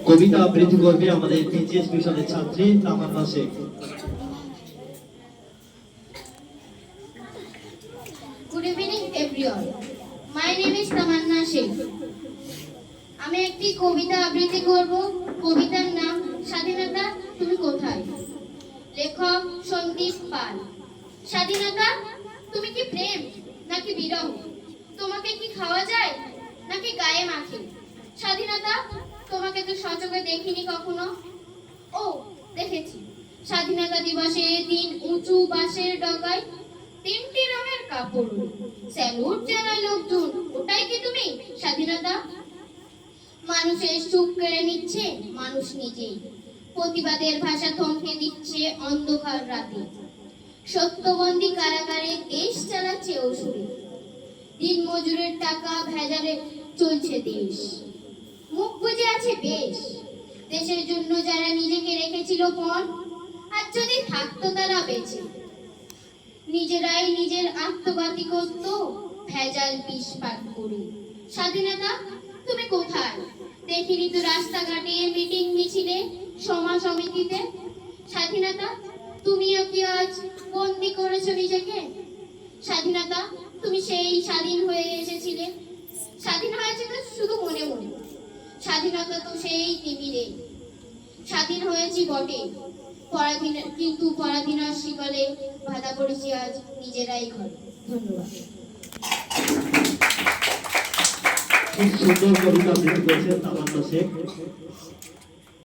কবিতা আবৃত্তি করবে আমাদের পিজিএস মিশনের ছাত্রী তামান্না Sheikh. Good evening everyone. My name is Tamanna Sheikh. আমি একটি কবিতা আবৃত্তি করব। কবিতার নাম স্বাধীনতা তুমি কোথায়। লেখক সন্দীপ পাল। স্বাধীনতা তুমি কি প্রেম নাকি বিরহ, তোমাকে কি খাওয়া যায় নাকি গায়ে মাখে। স্বাধীনতা তোমাকে তো সচক্ষে দেখিনি কখনো। ও দেখেছি, স্বাধীনতা দিবসে দিন উঁচু বাঁশের ডগায় তিনটি রঙের কাপড় স্যালুট জানায় লোকজন। ওটাই কি তুমি স্বাধীনতা। মানুষের সুখ কেড়ে নিচ্ছে মানুষ নিজেই, প্রতিবাদের ভাষা থমকে দিচ্ছে অন্ধকার রাতে। সত্যবন্দী কারাগারে দেশ চালাচ্ছে অসুরে, দিন মজুরের টাকা ভেজালে চলছে দেশ। মুখ বুজে আছে বেশ দেশের জন্য যারা নিজেকে রেখেছিল পণ, আর যদি থাকতো তারা বেঁচে নিজেরাই নিজের আত্মঘাতী করত ভেজাল বিষ পান করে। স্বাধীনতা তুমি কোথায়, দেখিনি তো রাস্তাঘাটে মিটিং মিছিলে সভা সমিতিতে। স্বাধীনতা তুমিও কি আজ বন্দি করেছো নিজেকে। স্বাধীনতা তুমি সেই স্বাধীন হয়ে এসেছিলে, স্বাধীন হয়েছে তো শুধু মনে মনে। স্বাধীনতা তো সেই টিভিতে স্বাধীন হয়েছি বটে, পরাধীন কিন্তু পরাধীনার শিকলে বাধা পড়েছি আজ নিজেরাই ঘরে। ধন্যবাদ। খুব সুন্দর কবিতা আবৃত্তি করেছেন তামান্না শেখ।